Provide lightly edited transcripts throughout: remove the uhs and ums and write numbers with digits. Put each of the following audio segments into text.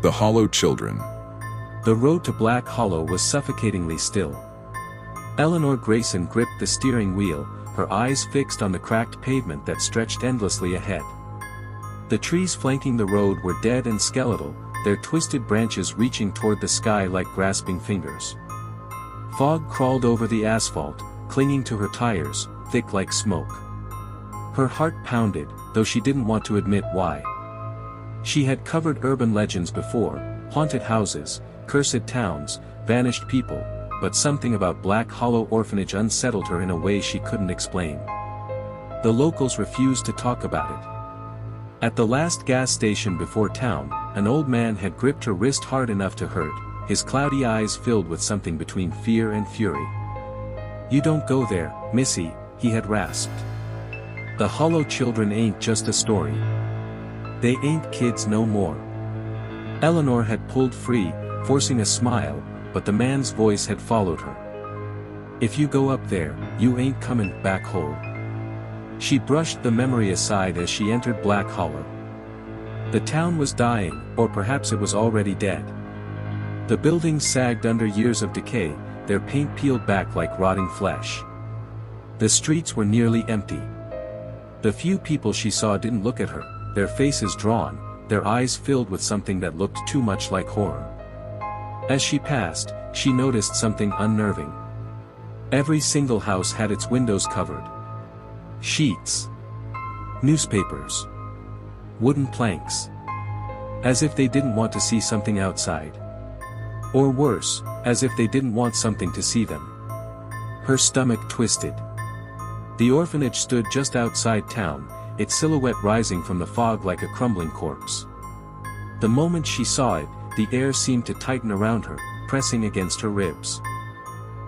The Hollow Children. The road to Black Hollow was suffocatingly still. Eleanor Grayson gripped the steering wheel, her eyes fixed on the cracked pavement that stretched endlessly ahead. The trees flanking the road were dead and skeletal, their twisted branches reaching toward the sky like grasping fingers. Fog crawled over the asphalt, clinging to her tires, thick like smoke. Her heart pounded, though she didn't want to admit why. She had covered urban legends before, haunted houses, cursed towns, vanished people, but something about Black Hollow Orphanage unsettled her in a way she couldn't explain. The locals refused to talk about it. At the last gas station before town, an old man had gripped her wrist hard enough to hurt, his cloudy eyes filled with something between fear and fury. "You don't go there, Missy," he had rasped. "The Hollow Children ain't just a story. They ain't kids no more." Eleanor had pulled free, forcing a smile, but the man's voice had followed her. "If you go up there, you ain't coming back whole." She brushed the memory aside as she entered Black Hollow. The town was dying, or perhaps it was already dead. The buildings sagged under years of decay, their paint peeled back like rotting flesh. The streets were nearly empty. The few people she saw didn't look at her, their faces drawn, their eyes filled with something that looked too much like horror. As she passed, she noticed something unnerving. Every single house had its windows covered. Sheets. Newspapers. Wooden planks. As if they didn't want to see something outside. Or worse, as if they didn't want something to see them. Her stomach twisted. The orphanage stood just outside town, its silhouette rising from the fog like a crumbling corpse. The moment she saw it, the air seemed to tighten around her, pressing against her ribs.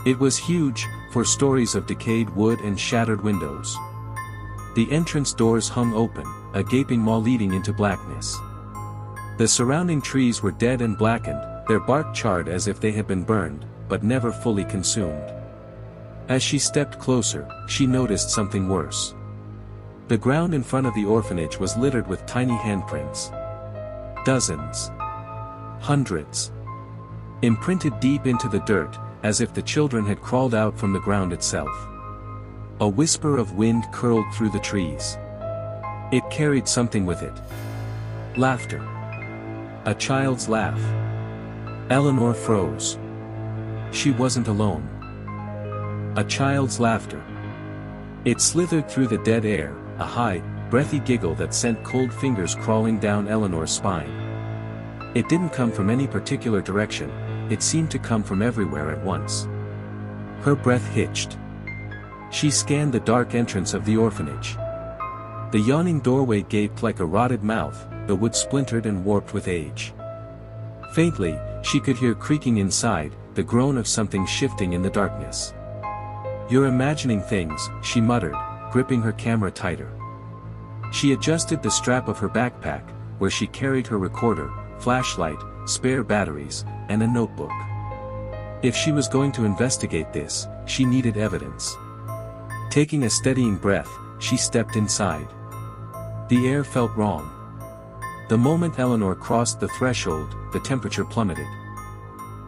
It was huge, for stories of decayed wood and shattered windows. The entrance doors hung open, a gaping maw leading into blackness. The surrounding trees were dead and blackened, their bark charred as if they had been burned, but never fully consumed. As she stepped closer, she noticed something worse. The ground in front of the orphanage was littered with tiny handprints. Dozens. Hundreds. Imprinted deep into the dirt, as if the children had crawled out from the ground itself. A whisper of wind curled through the trees. It carried something with it. Laughter. A child's laugh. Eleanor froze. She wasn't alone. A child's laughter. It slithered through the dead air, a high, breathy giggle that sent cold fingers crawling down Eleanor's spine. It didn't come from any particular direction, it seemed to come from everywhere at once. Her breath hitched. She scanned the dark entrance of the orphanage. The yawning doorway gaped like a rotted mouth, the wood splintered and warped with age. Faintly, she could hear creaking inside, the groan of something shifting in the darkness. "You're imagining things," she muttered, gripping her camera tighter. She adjusted the strap of her backpack, where she carried her recorder, flashlight, spare batteries, and a notebook. If she was going to investigate this, she needed evidence. Taking a steadying breath, she stepped inside. The air felt wrong. The moment Eleanor crossed the threshold, the temperature plummeted.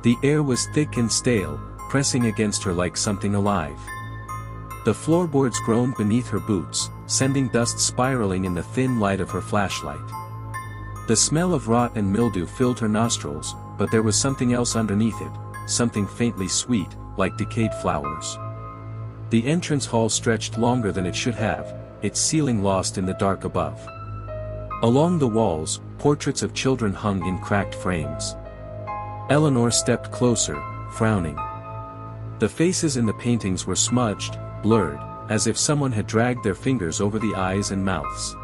The air was thick and stale, pressing against her like something alive. The floorboards groaned beneath her boots, sending dust spiraling in the thin light of her flashlight. The smell of rot and mildew filled her nostrils, but there was something else underneath it, something faintly sweet, like decayed flowers. The entrance hall stretched longer than it should have, its ceiling lost in the dark above. Along the walls, portraits of children hung in cracked frames. Eleanor stepped closer, frowning. The faces in the paintings were smudged, blurred, as if someone had dragged their fingers over the eyes and mouths.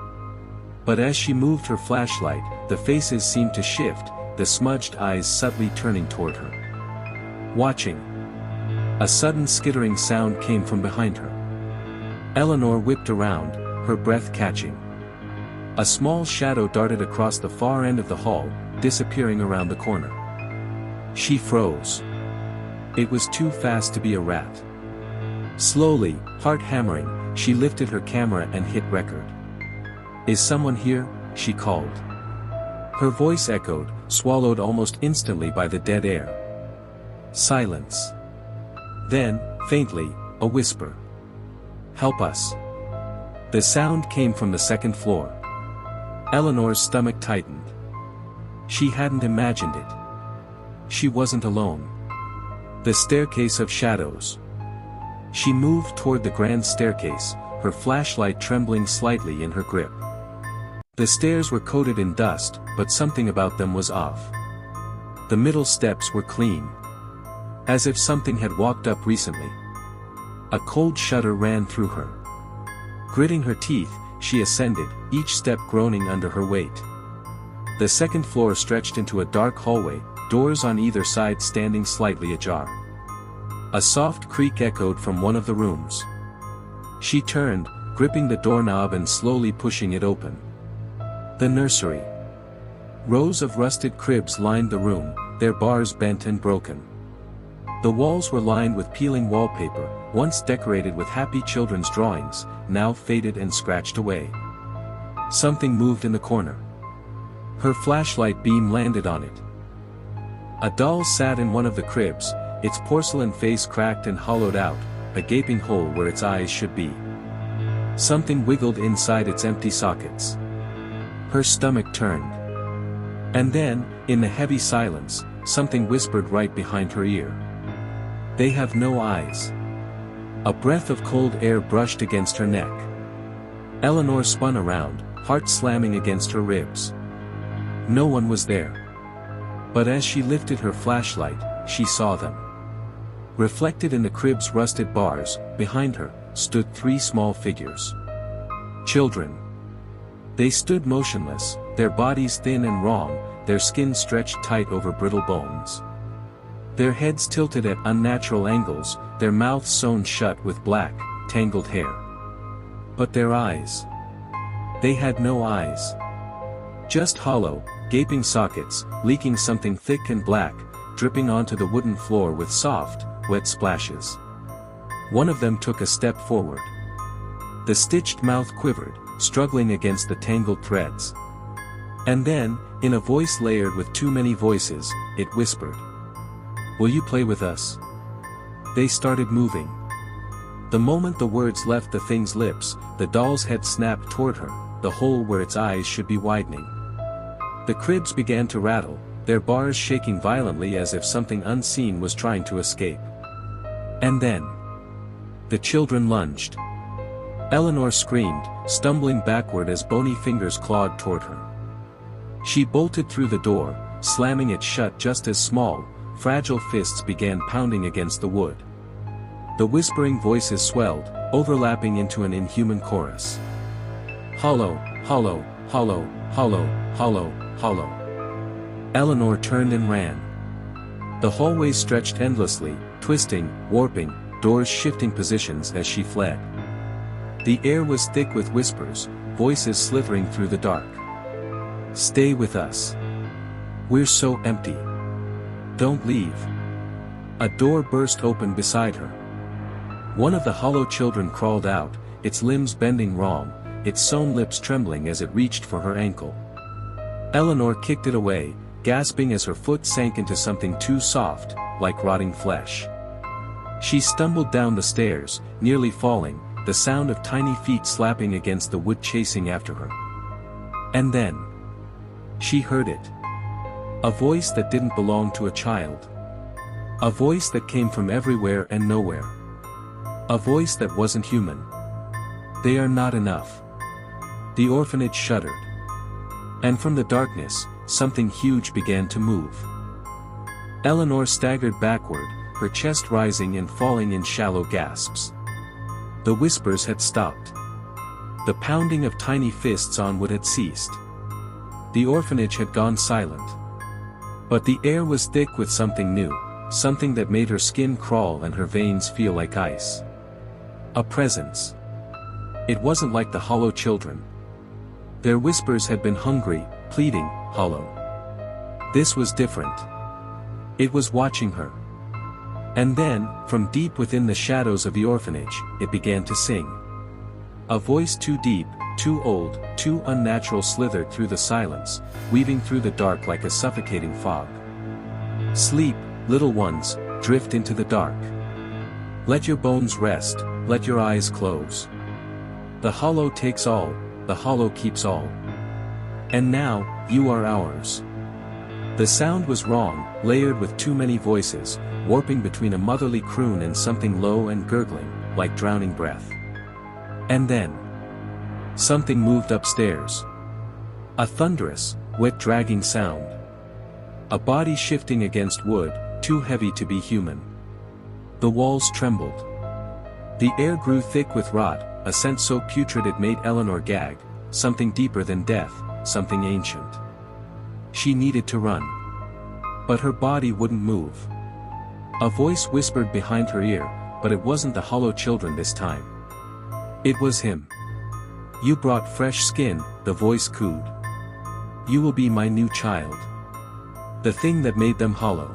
But as she moved her flashlight, the faces seemed to shift, the smudged eyes subtly turning toward her. Watching. A sudden skittering sound came from behind her. Eleanor whipped around, her breath catching. A small shadow darted across the far end of the hall, disappearing around the corner. She froze. It was too fast to be a rat. Slowly, heart hammering, she lifted her camera and hit record. "Is someone here?" she called. Her voice echoed, swallowed almost instantly by the dead air. Silence. Then, faintly, a whisper. "Help us." The sound came from the second floor. Eleanor's stomach tightened. She hadn't imagined it. She wasn't alone. The staircase of shadows. She moved toward the grand staircase, her flashlight trembling slightly in her grip. The stairs were coated in dust, but something about them was off. The middle steps were clean. As if something had walked up recently. A cold shudder ran through her. Gritting her teeth, she ascended, each step groaning under her weight. The second floor stretched into a dark hallway, doors on either side standing slightly ajar. A soft creak echoed from one of the rooms. She turned, gripping the doorknob and slowly pushing it open. The nursery. Rows of rusted cribs lined the room, their bars bent and broken. The walls were lined with peeling wallpaper, once decorated with happy children's drawings, now faded and scratched away. Something moved in the corner. Her flashlight beam landed on it. A doll sat in one of the cribs, its porcelain face cracked and hollowed out, a gaping hole where its eyes should be. Something wiggled inside its empty sockets. Her stomach turned. And then, in the heavy silence, something whispered right behind her ear. "They have no eyes." A breath of cold air brushed against her neck. Eleanor spun around, heart slamming against her ribs. No one was there. But as she lifted her flashlight, she saw them. Reflected in the crib's rusted bars, behind her, stood 3 small figures. Children. They stood motionless, their bodies thin and wrong, their skin stretched tight over brittle bones. Their heads tilted at unnatural angles, their mouths sewn shut with black, tangled hair. But their eyes. They had no eyes. Just hollow, gaping sockets, leaking something thick and black, dripping onto the wooden floor with soft, wet splashes. One of them took a step forward. The stitched mouth quivered, struggling against the tangled threads. And then, in a voice layered with too many voices, it whispered. "Will you play with us?" They started moving. The moment the words left the thing's lips, the doll's head snapped toward her, the hole where its eyes should be widening. The cribs began to rattle, their bars shaking violently as if something unseen was trying to escape. And then, the children lunged. Eleanor screamed, stumbling backward as bony fingers clawed toward her. She bolted through the door, slamming it shut just as small, fragile fists began pounding against the wood. The whispering voices swelled, overlapping into an inhuman chorus. Hollow, hollow, hollow, hollow, hollow, hollow. Eleanor turned and ran. The hallway stretched endlessly, twisting, warping, doors shifting positions as she fled. The air was thick with whispers, voices slithering through the dark. "Stay with us. We're so empty. Don't leave." A door burst open beside her. One of the hollow children crawled out, its limbs bending wrong, its sewn lips trembling as it reached for her ankle. Eleanor kicked it away, gasping as her foot sank into something too soft, like rotting flesh. She stumbled down the stairs, nearly falling, the sound of tiny feet slapping against the wood chasing after her. And then, she heard it. A voice that didn't belong to a child. A voice that came from everywhere and nowhere. A voice that wasn't human. "They are not enough." The orphanage shuddered. And from the darkness, something huge began to move. Eleanor staggered backward, her chest rising and falling in shallow gasps. The whispers had stopped. The pounding of tiny fists on wood had ceased. The orphanage had gone silent. But the air was thick with something new, something that made her skin crawl and her veins feel like ice. A presence. It wasn't like the hollow children. Their whispers had been hungry, pleading, hollow. This was different. It was watching her. And then, from deep within the shadows of the orphanage, it began to sing. A voice too deep, too old, too unnatural slithered through the silence, weaving through the dark like a suffocating fog. Sleep, little ones, drift into the dark. Let your bones rest, let your eyes close. The hollow takes all, the hollow keeps all. And now, you are ours. The sound was wrong, layered with too many voices, warping between a motherly croon and something low and gurgling, like drowning breath. And then, something moved upstairs. A thunderous, wet dragging sound. A body shifting against wood, too heavy to be human. The walls trembled. The air grew thick with rot, a scent so putrid it made Eleanor gag, something deeper than death, something ancient. She needed to run. But her body wouldn't move. A voice whispered behind her ear, but it wasn't the hollow children this time. It was him. You brought fresh skin, the voice cooed. You will be my new child. The thing that made them hollow.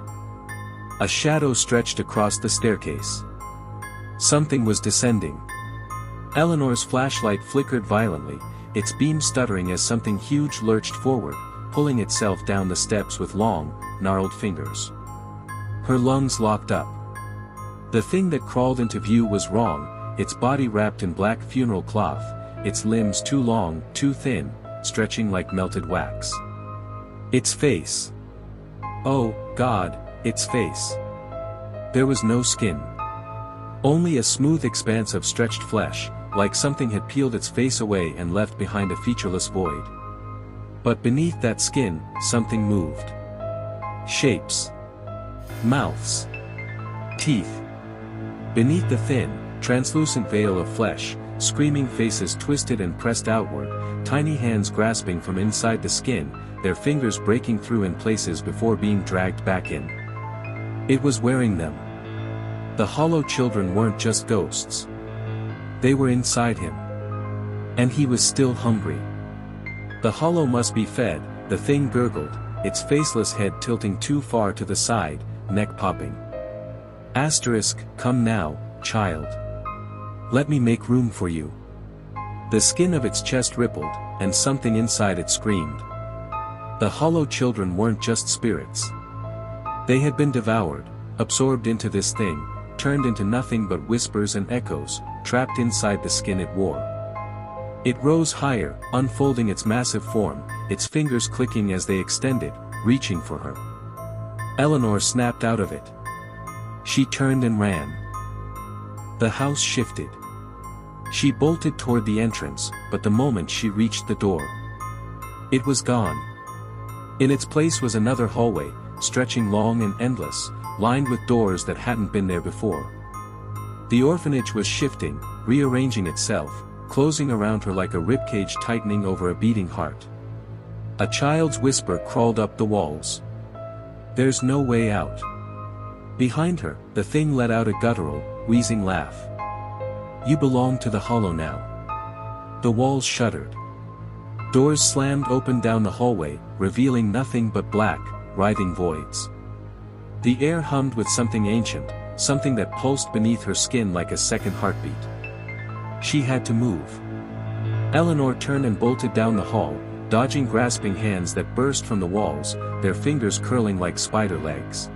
A shadow stretched across the staircase. Something was descending. Eleanor's flashlight flickered violently, its beam stuttering as something huge lurched forward, pulling itself down the steps with long, gnarled fingers. Her lungs locked up. The thing that crawled into view was wrong, its body wrapped in black funeral cloth, its limbs too long, too thin, stretching like melted wax. Its face. Oh, God, its face. There was no skin. Only a smooth expanse of stretched flesh, like something had peeled its face away and left behind a featureless void. But beneath that skin, something moved. Shapes. Mouths. Teeth. Beneath the thin, translucent veil of flesh, screaming faces twisted and pressed outward, tiny hands grasping from inside the skin, their fingers breaking through in places before being dragged back in. It was wearing them. The hollow children weren't just ghosts. They were inside him. And he was still hungry. The hollow must be fed, the thing gurgled, its faceless head tilting too far to the side, neck popping. Asterisk, come now, child. Let me make room for you. The skin of its chest rippled, and something inside it screamed. The hollow children weren't just spirits. They had been devoured, absorbed into this thing, turned into nothing but whispers and echoes, trapped inside the skin it wore. It rose higher, unfolding its massive form, its fingers clicking as they extended, reaching for her. Eleanor snapped out of it. She turned and ran. The house shifted. She bolted toward the entrance, but the moment she reached the door, it was gone. In its place was another hallway, stretching long and endless, lined with doors that hadn't been there before. The orphanage was shifting, rearranging itself, closing around her like a ribcage tightening over a beating heart. A child's whisper crawled up the walls. There's no way out. Behind her, the thing let out a guttural, wheezing laugh. You belong to the hollow now. The walls shuddered. Doors slammed open down the hallway, revealing nothing but black, writhing voids. The air hummed with something ancient, something that pulsed beneath her skin like a second heartbeat. She had to move. Eleanor turned and bolted down the hall, dodging grasping hands that burst from the walls, their fingers curling like spider legs.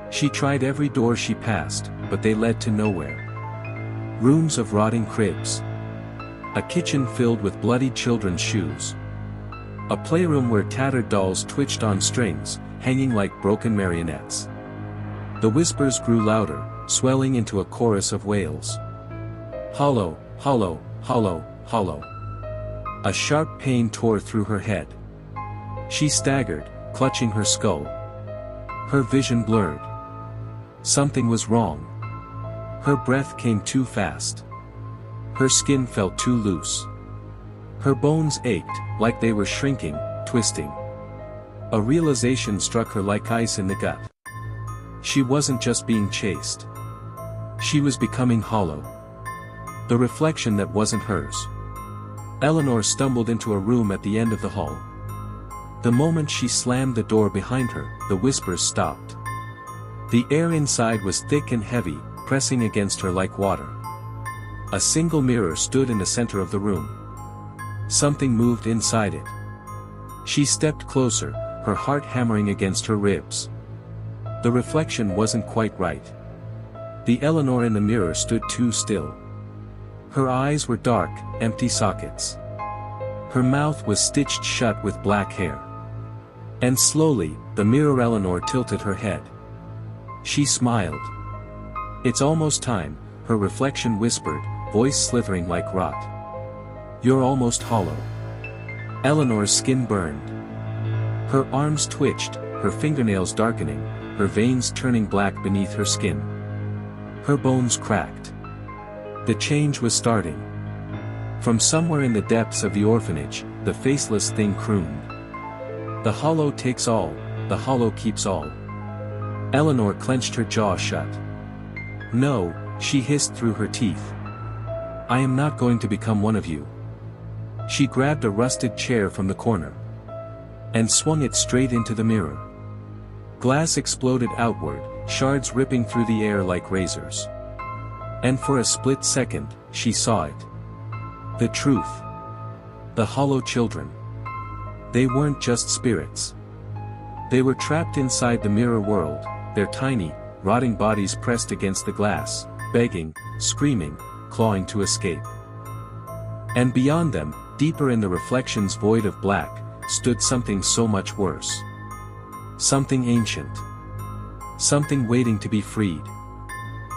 She tried every door she passed, but they led to nowhere. Rooms of rotting cribs. A kitchen filled with bloodied children's shoes. A playroom where tattered dolls twitched on strings, hanging like broken marionettes. The whispers grew louder, swelling into a chorus of wails. Hollow, hollow, hollow, hollow. A sharp pain tore through her head. She staggered, clutching her skull. Her vision blurred. Something was wrong. Her breath came too fast. Her skin felt too loose. Her bones ached, like they were shrinking, twisting. A realization struck her like ice in the gut. She wasn't just being chased. She was becoming hollow. The reflection that wasn't hers. Eleanor stumbled into a room at the end of the hall. The moment she slammed the door behind her, the whispers stopped. The air inside was thick and heavy, pressing against her like water. A single mirror stood in the center of the room. Something moved inside it. She stepped closer, her heart hammering against her ribs. The reflection wasn't quite right. The Eleanor in the mirror stood too still. Her eyes were dark, empty sockets. Her mouth was stitched shut with black hair. And slowly, the mirror Eleanor tilted her head. She smiled. "It's almost time," her reflection whispered, voice slithering like rot. "You're almost hollow." Eleanor's skin burned. Her arms twitched, her fingernails darkening, her veins turning black beneath her skin. Her bones cracked. The change was starting. From somewhere in the depths of the orphanage, the faceless thing crooned. "The hollow takes all, the hollow keeps all." Eleanor clenched her jaw shut. "No," she hissed through her teeth. "I am not going to become one of you." She grabbed a rusted chair from the corner and swung it straight into the mirror. Glass exploded outward, shards ripping through the air like razors. And for a split second, she saw it. The truth. The hollow children. They weren't just spirits. They were trapped inside the mirror world, their tiny, rotting bodies pressed against the glass, begging, screaming, clawing to escape. And beyond them, deeper in the reflection's void of black, stood something so much worse. Something ancient. Something waiting to be freed.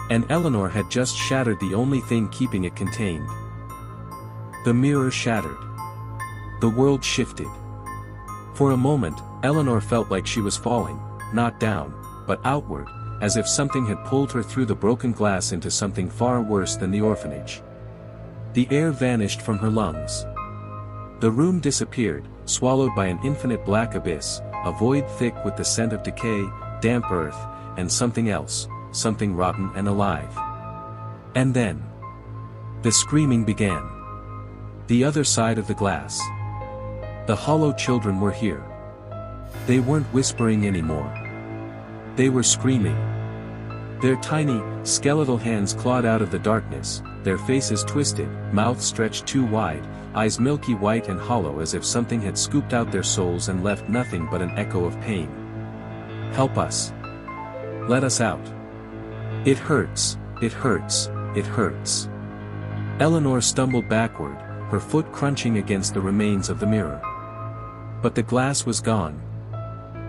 And Eleanor had just shattered the only thing keeping it contained. The mirror shattered. The world shifted. For a moment, Eleanor felt like she was falling, not down, but outward, as if something had pulled her through the broken glass into something far worse than the orphanage. The air vanished from her lungs. The room disappeared, swallowed by an infinite black abyss, a void thick with the scent of decay, damp earth, and something else, something rotten and alive. And then, the screaming began. The other side of the glass. The hollow children were here. They weren't whispering anymore. They were screaming. Their tiny, skeletal hands clawed out of the darkness, their faces twisted, mouths stretched too wide, eyes milky white and hollow as if something had scooped out their souls and left nothing but an echo of pain. "Help us. Let us out. It hurts, it hurts, it hurts." Eleanor stumbled backward, her foot crunching against the remains of the mirror. But the glass was gone.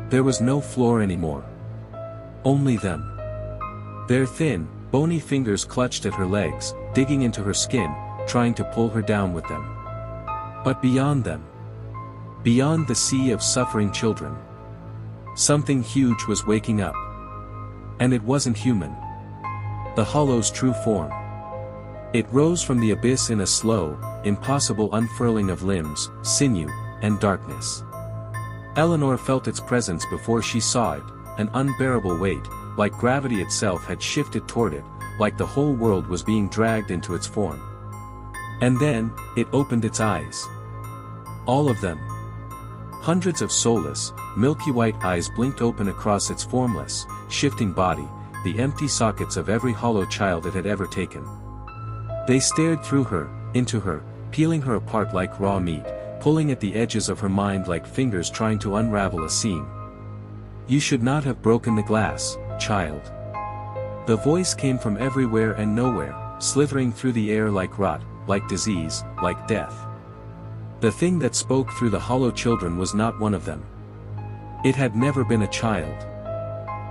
There was no floor anymore. Only them. Their thin, bony fingers clutched at her legs, digging into her skin, trying to pull her down with them. But beyond them, beyond the sea of suffering children, something huge was waking up. And it wasn't human. The hollow's true form. It rose from the abyss in a slow, impossible unfurling of limbs, sinew, and darkness. Eleanor felt its presence before she saw it, an unbearable weight, like gravity itself had shifted toward it, like the whole world was being dragged into its form. And then, it opened its eyes. All of them. Hundreds of soulless, milky white eyes blinked open across its formless, shifting body, the empty sockets of every hollow child it had ever taken. They stared through her, into her, peeling her apart like raw meat, pulling at the edges of her mind like fingers trying to unravel a seam. "You should not have broken the glass, child." The voice came from everywhere and nowhere, slithering through the air like rot, like disease, like death. The thing that spoke through the hollow children was not one of them. It had never been a child.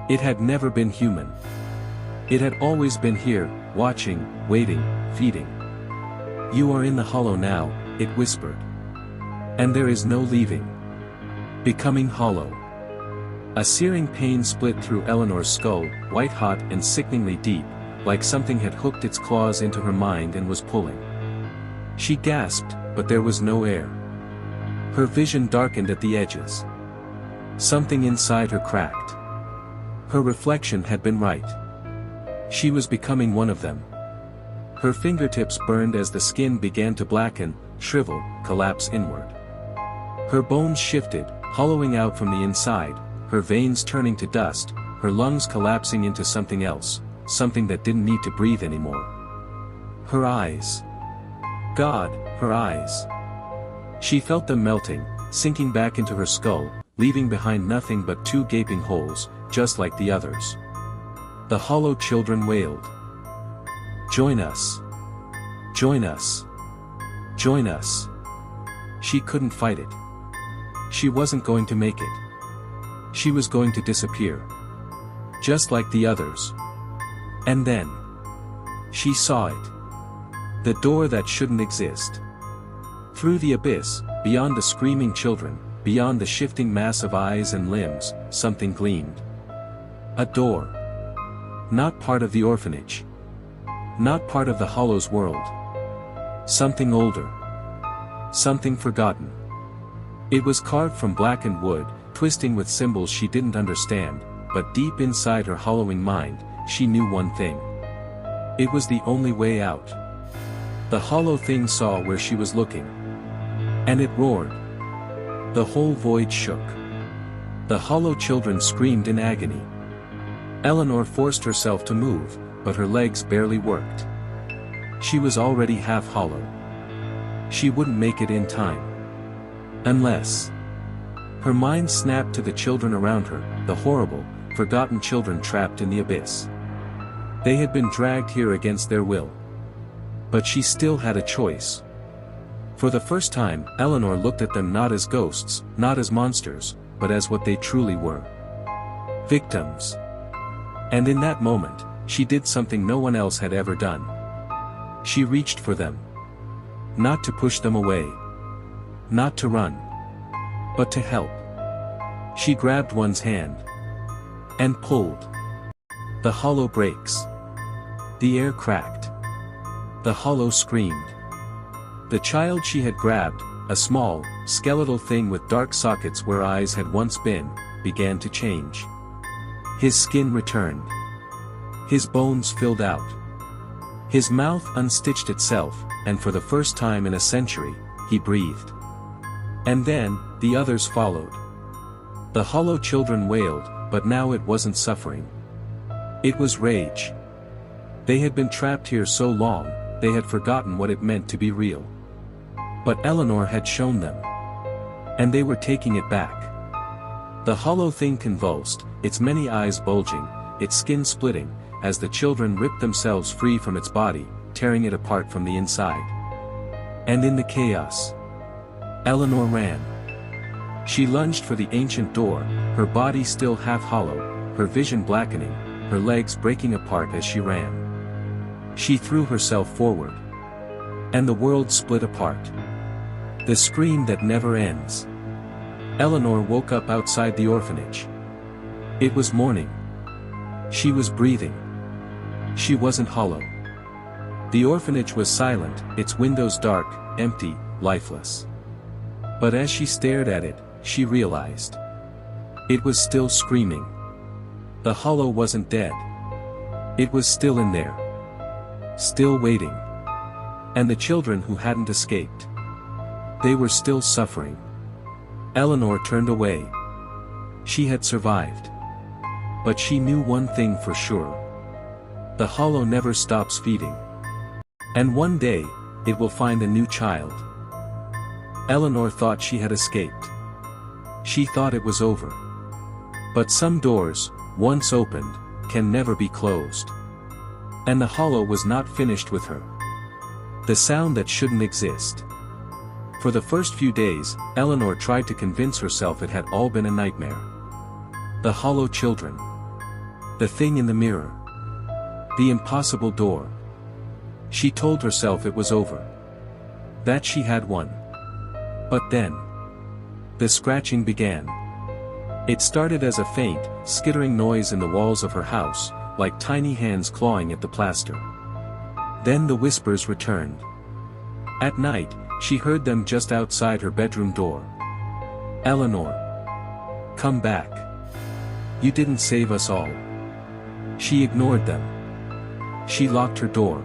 It had never been human. It had always been here, watching, waiting, feeding. "You are in the hollow now," it whispered. "And there is no leaving. Becoming hollow." A searing pain split through Eleanor's skull, white-hot and sickeningly deep, like something had hooked its claws into her mind and was pulling. She gasped, but there was no air. Her vision darkened at the edges. Something inside her cracked. Her reflection had been right. She was becoming one of them. Her fingertips burned as the skin began to blacken, shrivel, collapse inward. Her bones shifted, hollowing out from the inside, her veins turning to dust, her lungs collapsing into something else, something that didn't need to breathe anymore. Her eyes. God, her eyes. She felt them melting, sinking back into her skull, leaving behind nothing but 2 gaping holes, just like the others. The hollow children wailed. "Join us! Join us! Join us!" She couldn't fight it. She wasn't going to make it. She was going to disappear. Just like the others. And then she saw it. The door that shouldn't exist. Through the abyss, beyond the screaming children, beyond the shifting mass of eyes and limbs, something gleamed. A door. Not part of the orphanage. Not part of the Hollow's world. Something older. Something forgotten. It was carved from blackened wood, twisting with symbols she didn't understand, but deep inside her hollowing mind, she knew one thing. It was the only way out. The hollow thing saw where she was looking. And it roared. The whole void shook. The hollow children screamed in agony. Eleanor forced herself to move, but her legs barely worked. She was already half hollow. She wouldn't make it in time. Unless. Her mind snapped to the children around her, the horrible, forgotten children trapped in the abyss. They had been dragged here against their will. But she still had a choice. For the first time, Eleanor looked at them not as ghosts, not as monsters, but as what they truly were. Victims. And in that moment, she did something no one else had ever done. She reached for them. Not to push them away. Not to run. But to help. She grabbed one's hand. And pulled. The hollow breaks. The air cracked. The hollow screamed. The child she had grabbed, a small, skeletal thing with dark sockets where eyes had once been, began to change. His skin returned. His bones filled out. His mouth unstitched itself, and for the first time in a century, he breathed. And then, the others followed. The hollow children wailed, but now it wasn't suffering. It was rage. They had been trapped here so long, they had forgotten what it meant to be real. But Eleanor had shown them. And they were taking it back. The hollow thing convulsed, its many eyes bulging, its skin splitting, as the children ripped themselves free from its body, tearing it apart from the inside. And in the chaos, Eleanor ran. She lunged for the ancient door, her body still half hollow, her vision blackening, her legs breaking apart as she ran. She threw herself forward. And the world split apart. The scream that never ends. Eleanor woke up outside the orphanage. It was morning. She was breathing. She wasn't hollow. The orphanage was silent, its windows dark, empty, lifeless. But as she stared at it, she realized. It was still screaming. The hollow wasn't dead. It was still in there. Still waiting. And the children who hadn't escaped. They were still suffering. Eleanor turned away. She had survived. But she knew one thing for sure. The hollow never stops feeding. And one day, it will find a new child. Eleanor thought she had escaped. She thought it was over. But some doors, once opened, can never be closed. And the hollow was not finished with her. The sound that shouldn't exist. For the first few days, Eleanor tried to convince herself it had all been a nightmare. The hollow children. The thing in the mirror. The impossible door. She told herself it was over. That she had won. But then, the scratching began. It started as a faint, skittering noise in the walls of her house, like tiny hands clawing at the plaster. Then the whispers returned. At night, she heard them just outside her bedroom door. Eleanor. Come back. You didn't save us all. She ignored them. She locked her door.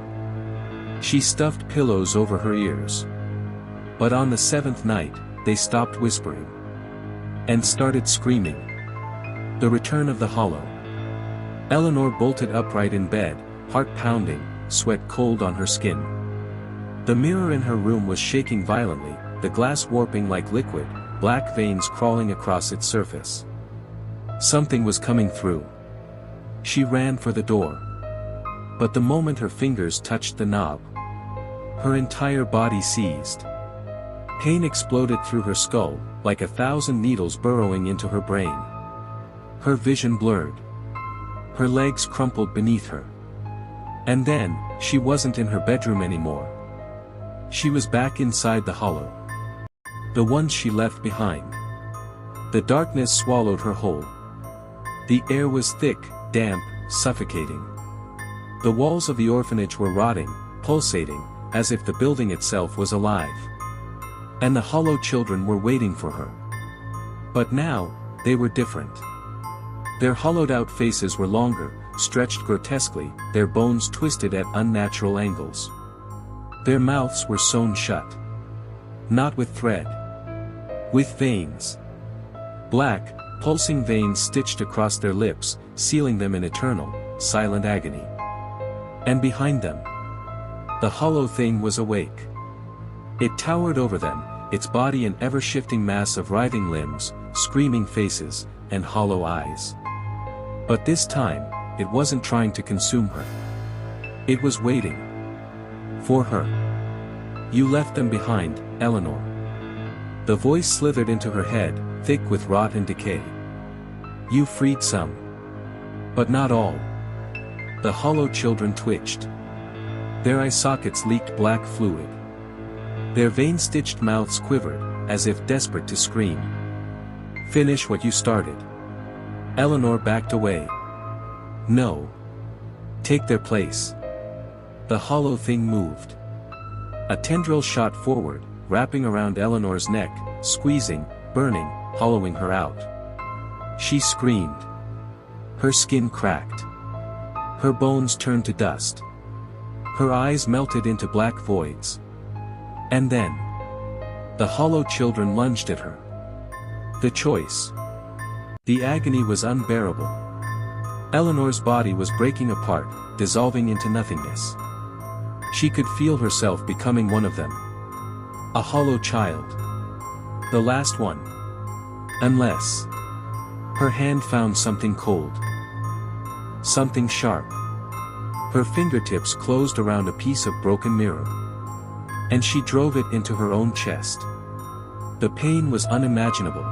She stuffed pillows over her ears. But on the 7th night, they stopped whispering. And started screaming. The return of the hollow. Eleanor bolted upright in bed, heart pounding, sweat cold on her skin. The mirror in her room was shaking violently, the glass warping like liquid, black veins crawling across its surface. Something was coming through. She ran for the door. But the moment her fingers touched the knob, her entire body seized. Pain exploded through her skull, like 1,000 needles burrowing into her brain. Her vision blurred. Her legs crumpled beneath her. And then, she wasn't in her bedroom anymore. She was back inside the hollow. The one she left behind. The darkness swallowed her whole. The air was thick, damp, suffocating. The walls of the orphanage were rotting, pulsating, as if the building itself was alive. And the hollow children were waiting for her. But now, they were different. Their hollowed-out faces were longer, stretched grotesquely, their bones twisted at unnatural angles. Their mouths were sewn shut. Not with thread. With veins. Black, pulsing veins stitched across their lips, sealing them in eternal, silent agony. And behind them, the hollow thing was awake. It towered over them, its body an ever-shifting mass of writhing limbs, screaming faces, and hollow eyes. But this time, it wasn't trying to consume her. It was waiting. For her. You left them behind, Eleanor. The voice slithered into her head, thick with rot and decay. You freed some. But not all. The hollow children twitched. Their eye sockets leaked black fluid. Their vein-stitched mouths quivered, as if desperate to scream. Finish what you started. Eleanor backed away. No. Take their place. The hollow thing moved. A tendril shot forward, wrapping around Eleanor's neck, squeezing, burning, hollowing her out. She screamed. Her skin cracked. Her bones turned to dust. Her eyes melted into black voids. And then, the hollow children lunged at her. The choice. The agony was unbearable. Eleanor's body was breaking apart, dissolving into nothingness. She could feel herself becoming one of them. A hollow child. The last one. Unless her hand found something cold. Something sharp. Her fingertips closed around a piece of broken mirror. And she drove it into her own chest. The pain was unimaginable.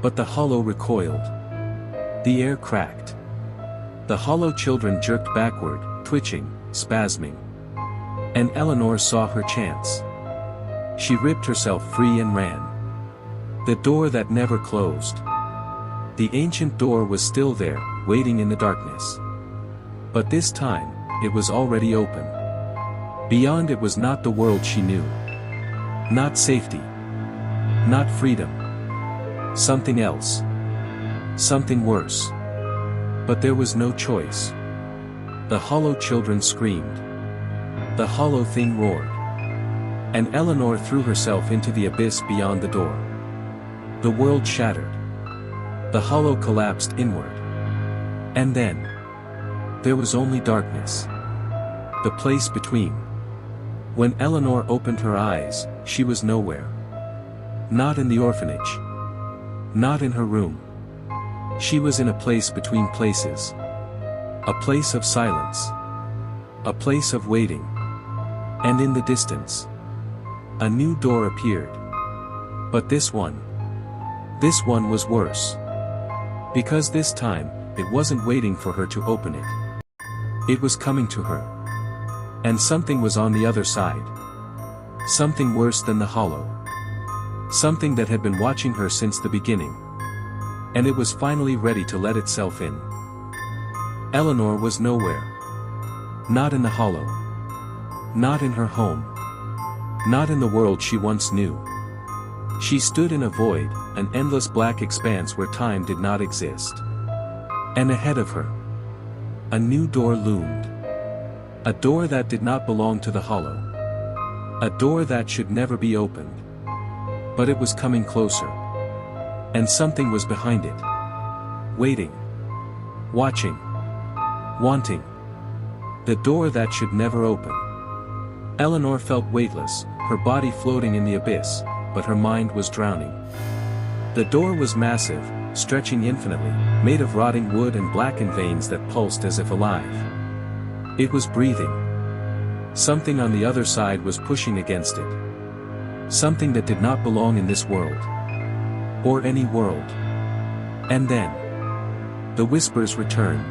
But the hollow recoiled. The air cracked. The hollow children jerked backward, twitching, spasming. And Eleanor saw her chance. She ripped herself free and ran. The door that never closed. The ancient door was still there, waiting in the darkness. But this time, it was already open. Beyond it was not the world she knew. Not safety. Not freedom. Something else. Something worse. But there was no choice. The hollow children screamed. The hollow thing roared. And Eleanor threw herself into the abyss beyond the door. The world shattered. The hollow collapsed inward. And then, there was only darkness. The place between. When Eleanor opened her eyes, she was nowhere. Not in the orphanage. Not in her room. She was in a place between places. A place of silence. A place of waiting. And in the distance, a new door appeared. But this one was worse. Because this time, it wasn't waiting for her to open it. It was coming to her. And something was on the other side. Something worse than the hollow. Something that had been watching her since the beginning. And it was finally ready to let itself in. Eleanor was nowhere. Not in the hollow. Not in her home. Not in the world she once knew. She stood in a void, an endless black expanse where time did not exist. And ahead of her, a new door loomed. A door that did not belong to the hollow. A door that should never be opened. But it was coming closer. And something was behind it. Waiting. Watching. Wanting. The door that should never open. Eleanor felt weightless, her body floating in the abyss, but her mind was drowning. The door was massive, stretching infinitely, made of rotting wood and blackened veins that pulsed as if alive. It was breathing. Something on the other side was pushing against it. Something that did not belong in this world. Or any world. And then the whispers returned.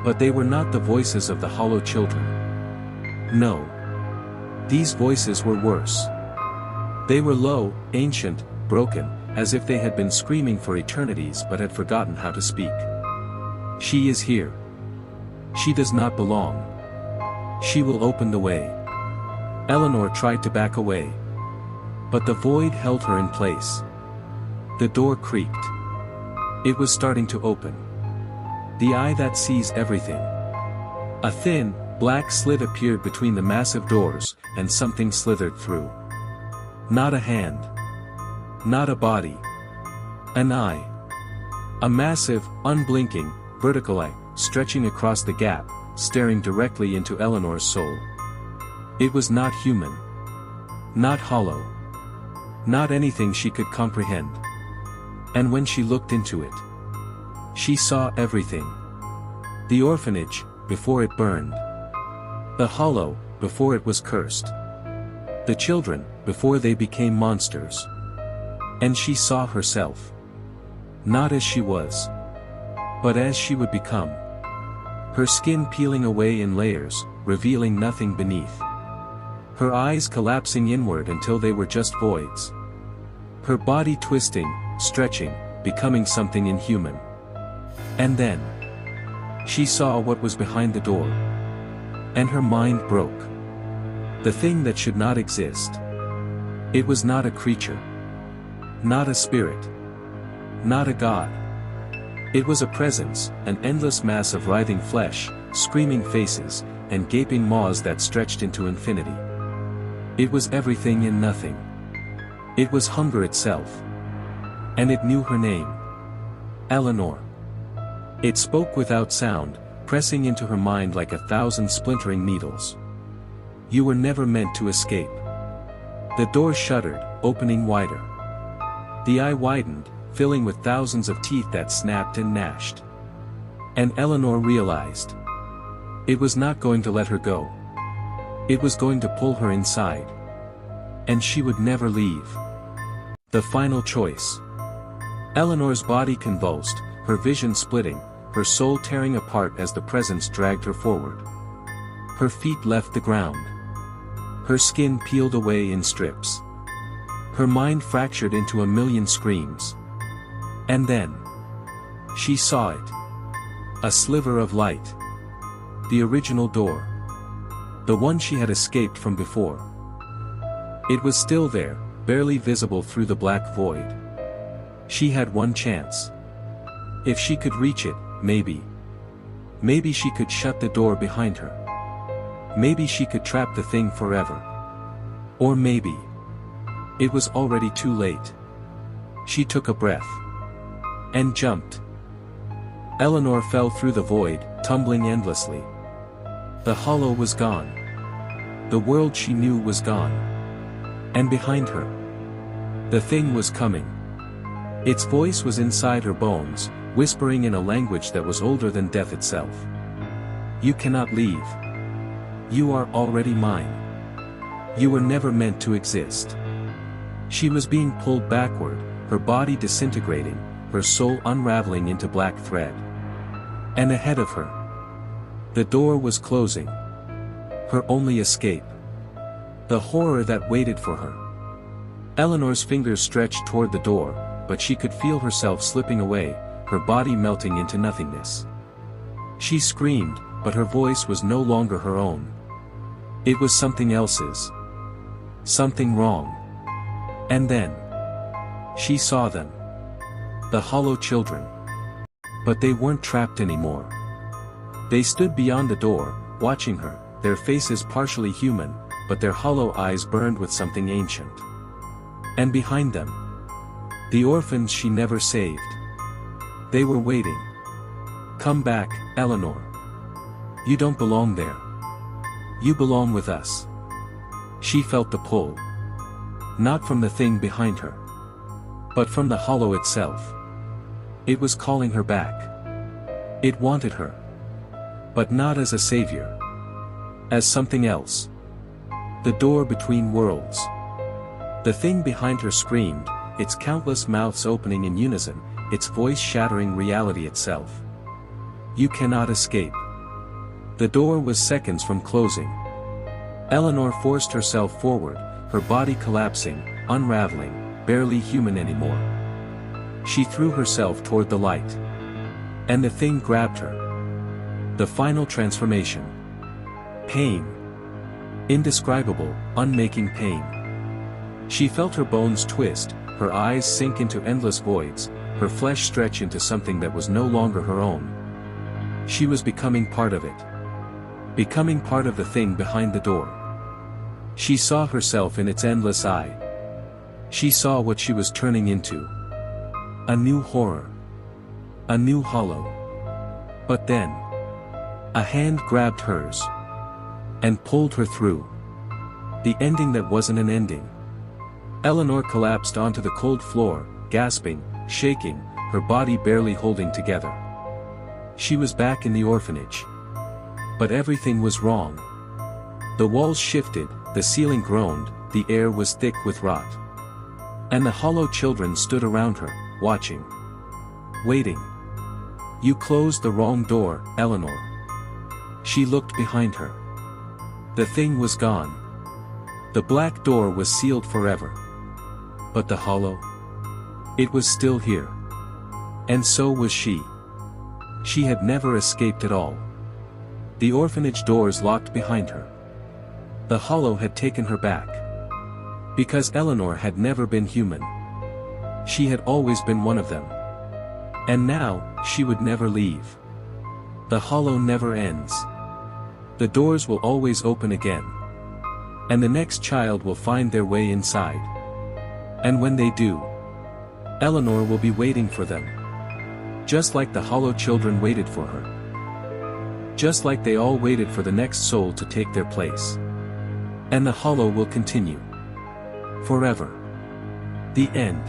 But they were not the voices of the hollow children. No. These voices were worse. They were low, ancient, broken, as if they had been screaming for eternities but had forgotten how to speak. She is here. She does not belong. She will open the way. Eleanor tried to back away. But the void held her in place. The door creaked. It was starting to open. The eye that sees everything. A thin, black slit appeared between the massive doors, and something slithered through. Not a hand. Not a body. An eye. A massive, unblinking, vertical eye, stretching across the gap, staring directly into Eleanor's soul. It was not human. Not hollow. Not anything she could comprehend. And when she looked into it, she saw everything. The orphanage, before it burned. The hollow, before it was cursed. The children, before they became monsters. And she saw herself. Not as she was, but as she would become. Her skin peeling away in layers, revealing nothing beneath. Her eyes collapsing inward until they were just voids. Her body twisting, stretching, becoming something inhuman. And then she saw what was behind the door. And her mind broke. The thing that should not exist. It was not a creature. Not a spirit. Not a god. It was a presence, an endless mass of writhing flesh, screaming faces, and gaping maws that stretched into infinity. It was everything and nothing. It was hunger itself. And it knew her name. Eleanor. It spoke without sound, pressing into her mind like 1,000 splintering needles. You were never meant to escape. The door shuddered, opening wider. The eye widened, filling with thousands of teeth that snapped and gnashed. And Eleanor realized. It was not going to let her go. It was going to pull her inside. And she would never leave. The final choice. Eleanor's body convulsed, her vision splitting, her soul tearing apart as the presence dragged her forward. Her feet left the ground. Her skin peeled away in strips. Her mind fractured into a million screams. And then she saw it. A sliver of light. The original door. The one she had escaped from before. It was still there, barely visible through the black void. She had one chance. If she could reach it, maybe. Maybe she could shut the door behind her. Maybe she could trap the thing forever. Or maybe it was already too late. She took a breath. And jumped. Eleanor fell through the void, tumbling endlessly. The hollow was gone. The world she knew was gone. And behind her, the thing was coming. Its voice was inside her bones, whispering in a language that was older than death itself. You cannot leave. You are already mine. You were never meant to exist. She was being pulled backward, her body disintegrating, her soul unraveling into black thread. And ahead of her, the door was closing. Her only escape. The horror that waited for her. Eleanor's fingers stretched toward the door, but she could feel herself slipping away, her body melting into nothingness. She screamed, but her voice was no longer her own. It was something else's. Something wrong. And then she saw them. The hollow children. But they weren't trapped anymore. They stood beyond the door, watching her, their faces partially human, but their hollow eyes burned with something ancient. And behind them, the orphans she never saved. They were waiting. Come back, Eleanor. You don't belong there. You belong with us. She felt the pull. Not from the thing behind her, but from the hollow itself. It was calling her back. It wanted her. But not as a savior. As something else. The door between worlds. The thing behind her screamed, its countless mouths opening in unison, its voice shattering reality itself. You cannot escape. The door was seconds from closing. Eleanor forced herself forward, her body collapsing, unraveling, barely human anymore. She threw herself toward the light. And the thing grabbed her. The final transformation. Pain. Indescribable, unmaking pain. She felt her bones twist, her eyes sink into endless voids, her flesh stretch into something that was no longer her own. She was becoming part of it. Becoming part of the thing behind the door. She saw herself in its endless eye. She saw what she was turning into. A new horror. A new hollow. But then, a hand grabbed hers. And pulled her through. The ending that wasn't an ending. Eleanor collapsed onto the cold floor, gasping, shaking, her body barely holding together. She was back in the orphanage. But everything was wrong. The walls shifted, the ceiling groaned, the air was thick with rot. And the hollow children stood around her, watching. Waiting. You closed the wrong door, Eleanor. She looked behind her. The thing was gone. The black door was sealed forever. But the hollow? It was still here. And so was she. She had never escaped at all. The orphanage doors locked behind her. The hollow had taken her back. Because Eleanor had never been human. She had always been one of them. And now, she would never leave. The hollow never ends. The doors will always open again. And the next child will find their way inside. And when they do, Eleanor will be waiting for them. Just like the hollow children waited for her. Just like they all waited for the next soul to take their place. And the hollow will continue. Forever. The end.